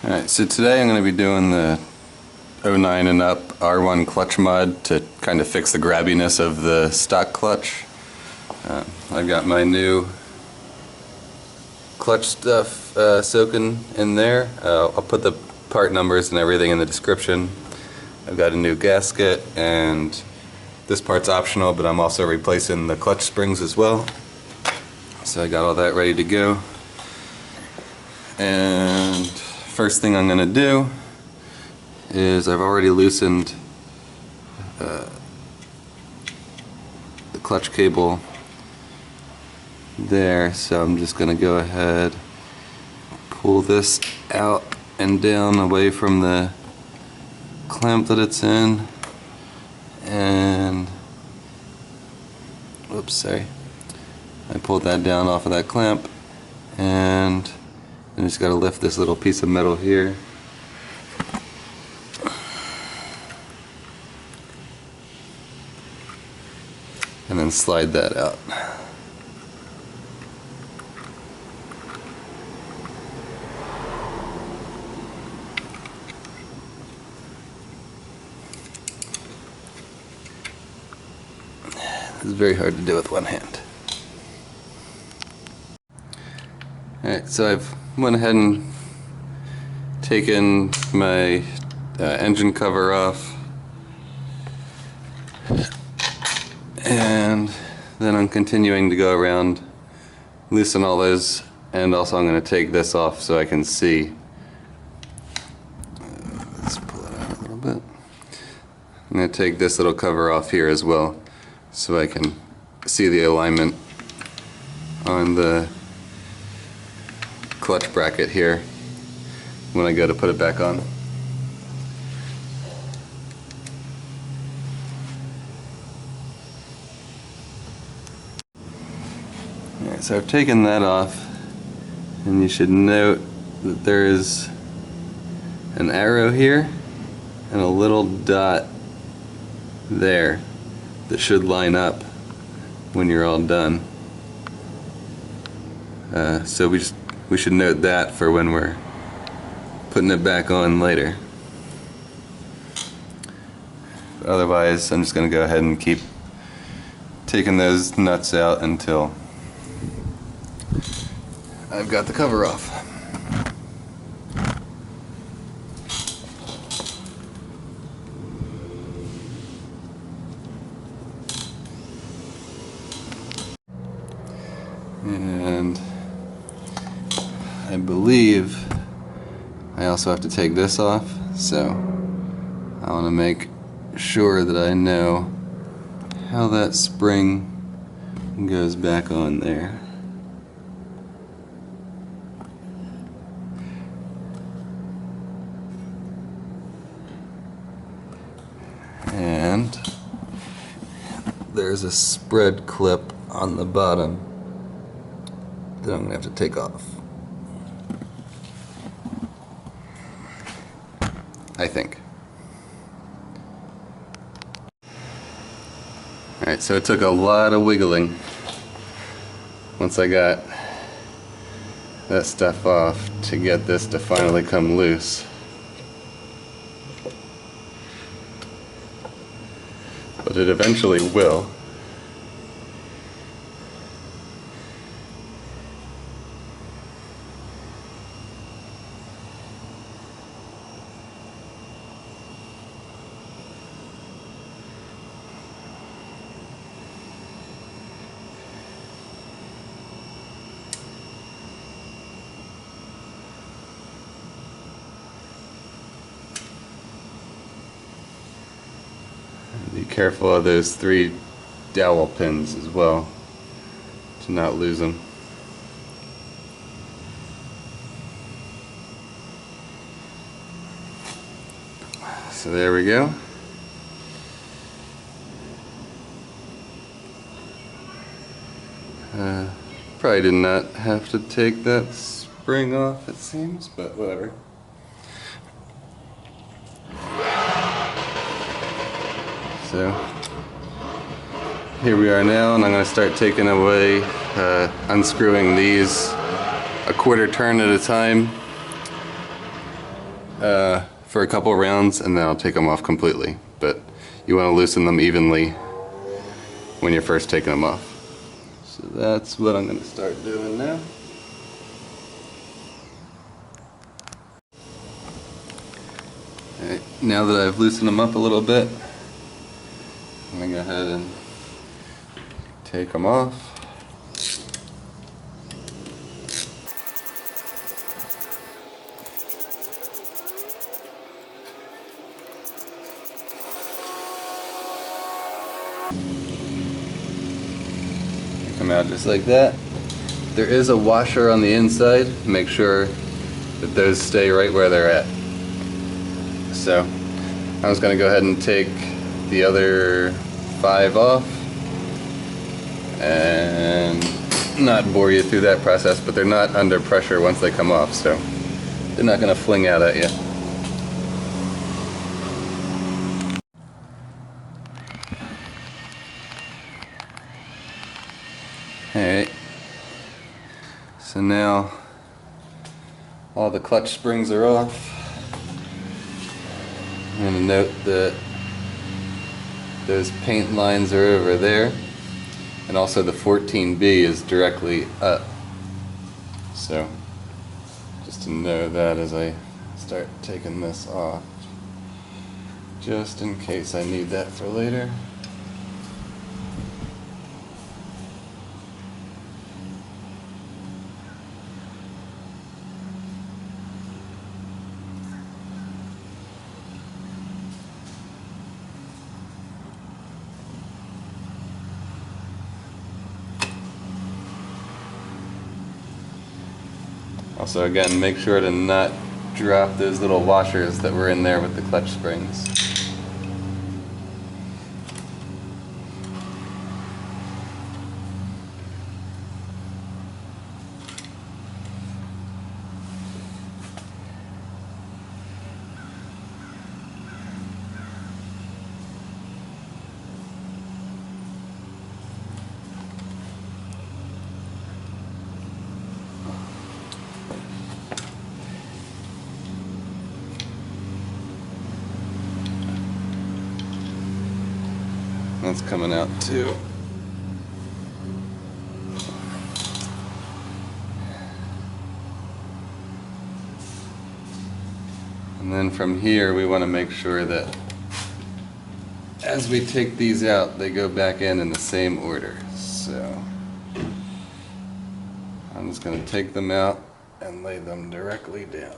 Alright, so today I'm going to be doing the 09 and up R1 clutch mod to kind of fix the grabbiness of the stock clutch. I've got my new clutch stuff soaking in there. I'll put the part numbers and everything in the description. I've got a new gasket, and this part's optional, but I'm also replacing the clutch springs as well. So I got all that ready to go. And first thing I'm going to do is I've already loosened the clutch cable there, so I'm just going to go ahead, pull this out and down away from the clamp that it's in, and whoops, sorry, I pulled that down off of that clamp, and I just got to lift this little piece of metal here. And then slide that out. It's very hard to do with one hand. Alright, so I've went ahead and taken my engine cover off, and then I'm continuing to go around, loosen all those, and also I'm going to take this off so I can see. Let's pull it out a little bit. I'm going to take this little cover off here as well so I can see the alignment on the clutch bracket here when I go to put it back on. Alright, so I've taken that off, and you should note that there is an arrow here and a little dot there that should line up when you're all done. So we should note that for when we're putting it back on later. But otherwise, I'm just going to go ahead and keep taking those nuts out until I've got the cover off. And I believe I also have to take this off, so I want to make sure that I know how that spring goes back on there. And there's a spread clip on the bottom that I'm going to have to take off, I think. Alright, so it took a lot of wiggling once I got that stuff off to get this to finally come loose. But it eventually will. Be careful of those 3 dowel pins as well, to not lose them. So there we go. Probably did not have to take that spring off, it seems, but whatever. So here we are now, and I'm going to start taking away, unscrewing these a quarter turn at a time. for a couple rounds and then I'll take them off completely. But you want to loosen them evenly when you're first taking them off. So that's what I'm going to start doing now. Alright, now that I've loosened them up a little bit, I'm going to go ahead and take them off. Come out just like that. There is a washer on the inside. Make sure that those stay right where they're at. So I'm just going to go ahead and take the other 5 off and not bore you through that process, but they're not under pressure once they come off, so they're not going to fling out at you. Alright, so now all the clutch springs are off. I'm going to note that those paint lines are over there, and also the 14B is directly up. So just to know that as I start taking this off, just in case I need that for later. Also, again, make sure to not drop those little washers that were in there with the clutch springs. That's coming out too. And then from here we want to make sure that as we take these out they go back in the same order. So I'm just going to take them out and lay them directly down.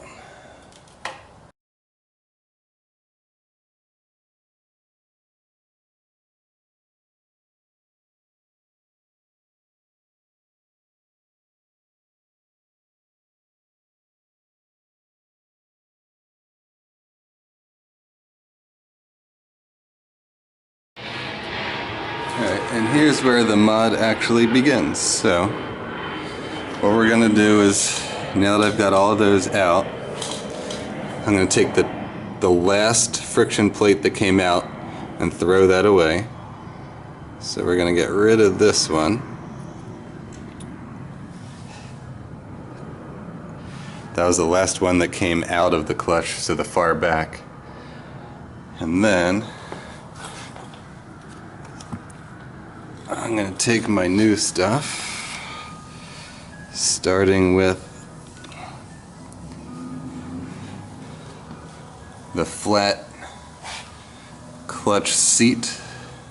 Alright, and here's where the mod actually begins. So what we're going to do is, now that I've got all of those out, I'm going to take the last friction plate that came out and throw that away. So we're going to get rid of this one. That was the last one that came out of the clutch, so the far back. And then I'm going to take my new stuff, starting with the flat clutch seat.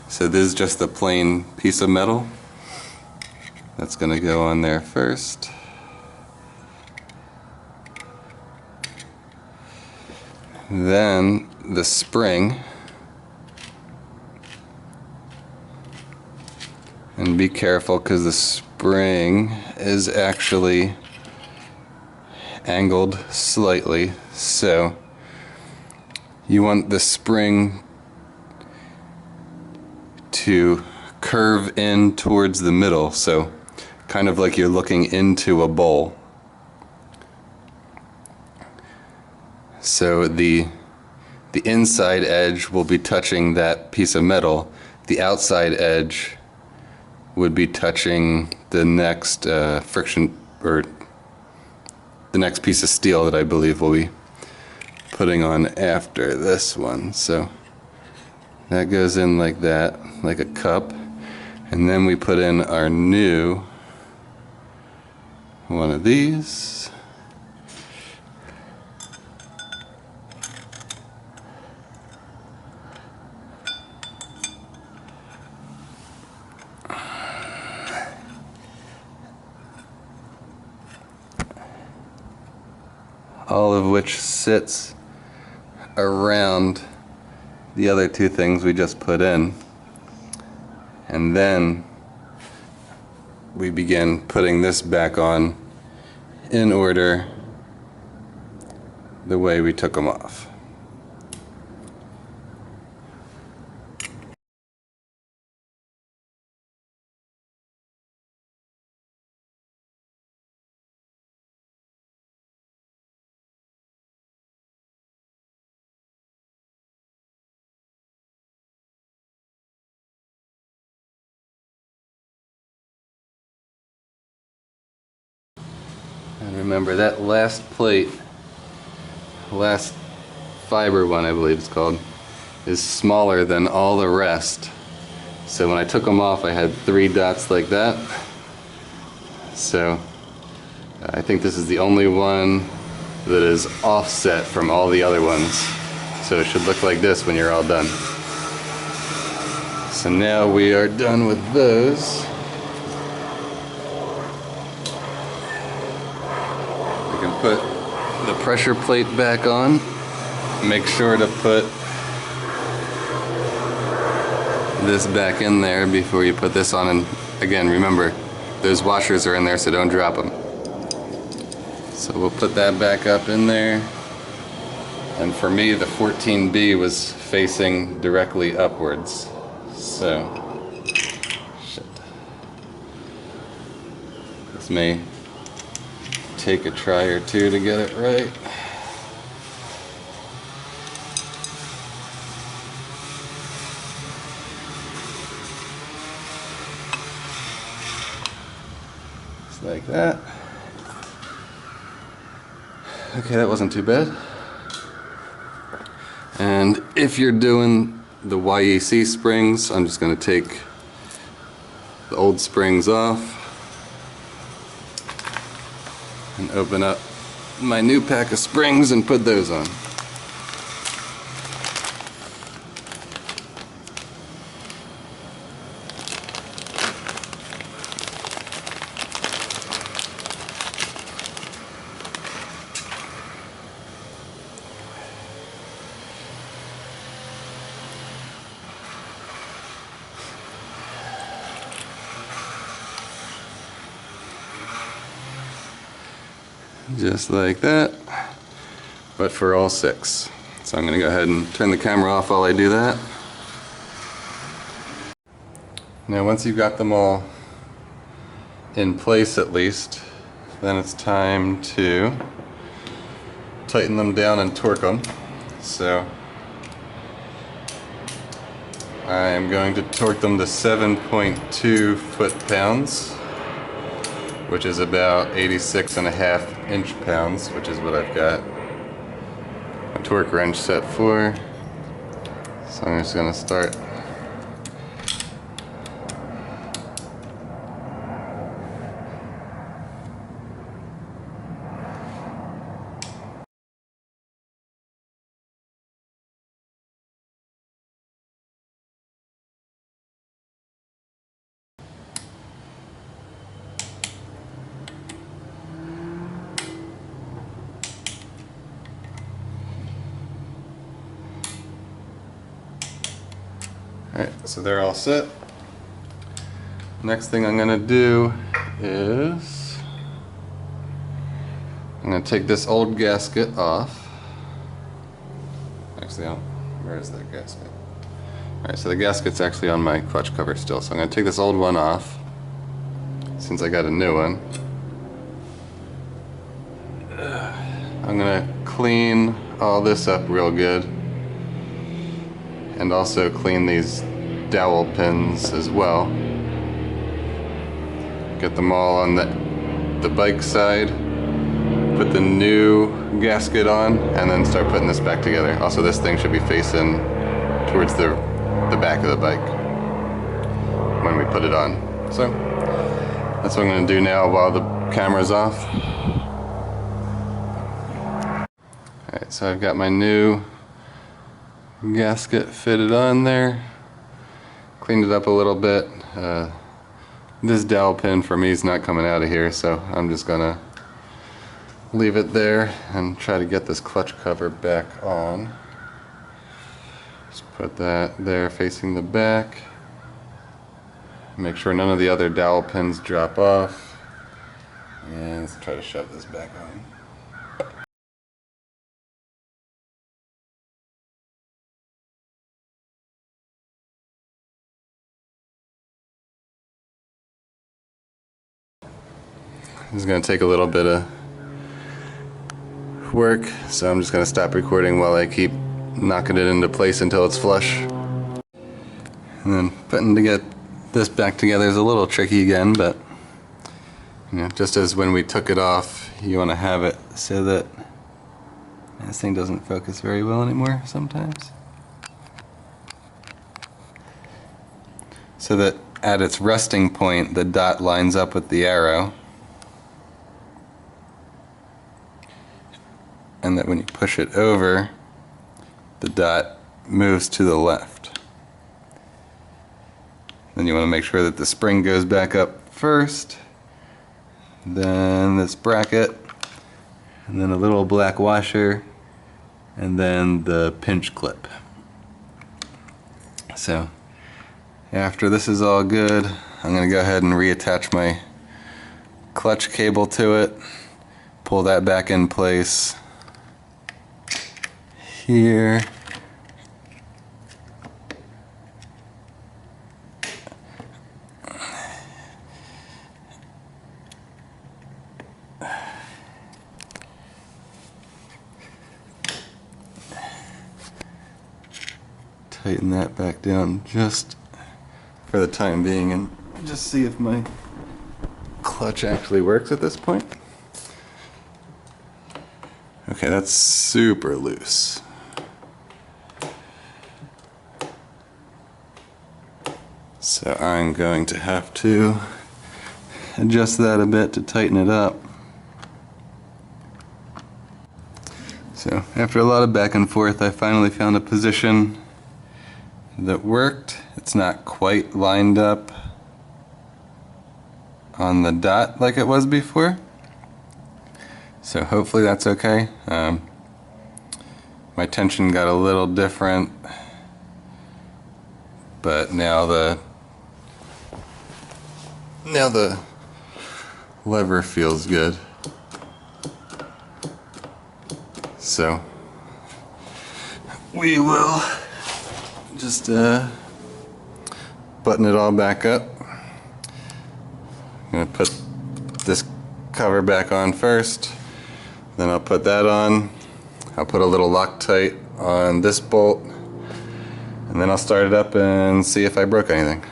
So this is just a plain piece of metal. That's going to go on there first. Then the spring. And be careful because the spring is actually angled slightly, so you want the spring to curve in towards the middle, so kind of like you're looking into a bowl. So the inside edge will be touching that piece of metal, the outside edge would be touching the next friction, or the next piece of steel that I believe we'll be putting on after this one. So that goes in like that, like a cup, and then we put in our new one of these. All of which sits around the other two things we just put in. And then we begin putting this back on in order the way we took them off. And remember, that last plate, last fiber one I believe it's called, is smaller than all the rest. So when I took them off I had 3 dots like that. So I think this is the only one that is offset from all the other ones. So it should look like this when you're all done. So now we are done with those. We can put the pressure plate back on. Make sure to put this back in there before you put this on, and again remember those washers are in there, so don't drop them. So we'll put that back up in there, and for me the 14B was facing directly upwards, so shit. This may take a try or two to get it right. Like that. Okay, that wasn't too bad. And if you're doing the YEC springs, I'm just going to take the old springs off and open up my new pack of springs and put those on. Just like that, but for all 6. So I'm going to go ahead and turn the camera off while I do that. Now once you've got them all in place at least, then it's time to tighten them down and torque them. So I am going to torque them to 7.2 foot-pounds, which is about 86.5 inch-pounds, which is what I've got a torque wrench set for. So I'm just going to start Alright, so they're all set. Next thing I'm going to do is I'm going to take this old gasket off. Actually, where is that gasket? Alright, so the gasket's actually on my clutch cover still, so I'm going to take this old one off since I got a new one. I'm going to clean all this up real good, and also clean these dowel pins as well. Get them all on the bike side, put the new gasket on and then start putting this back together. Also, this thing should be facing towards the back of the bike when we put it on. So that's what I'm going to do now while the camera's off. Alright, so I've got my new gasket fitted on there. Cleaned it up a little bit. This dowel pin for me is not coming out of here, so I'm just going to leave it there and try to get this clutch cover back on. Just put that there facing the back. Make sure none of the other dowel pins drop off. And let's try to shove this back on. This is going to take a little bit of work, so I'm just going to stop recording while I keep knocking it into place until it's flush. And then putting to get this back together is a little tricky again, but you know, just as when we took it off, you want to have it so that this thing doesn't focus very well anymore sometimes. So that at its resting point, the dot lines up with the arrow. And that when you push it over, the dot moves to the left. Then you want to make sure that the spring goes back up first, then this bracket, and then a little black washer, and then the pinch clip. So after this is all good, I'm going to go ahead and reattach my clutch cable to it, pull that back in place here. Tighten that back down just for the time being and just see if my clutch actually works at this point. Okay, that's super loose. So I'm going to have to adjust that a bit to tighten it up. So after a lot of back and forth, I finally found a position that worked. It's not quite lined up on the dot like it was before. So hopefully that's okay. My tension got a little different, but now the lever feels good. So we will just button it all back up. I'm going to put this cover back on first, then I'll put that on. I'll put a little Loctite on this bolt, and then I'll start it up and see if I broke anything.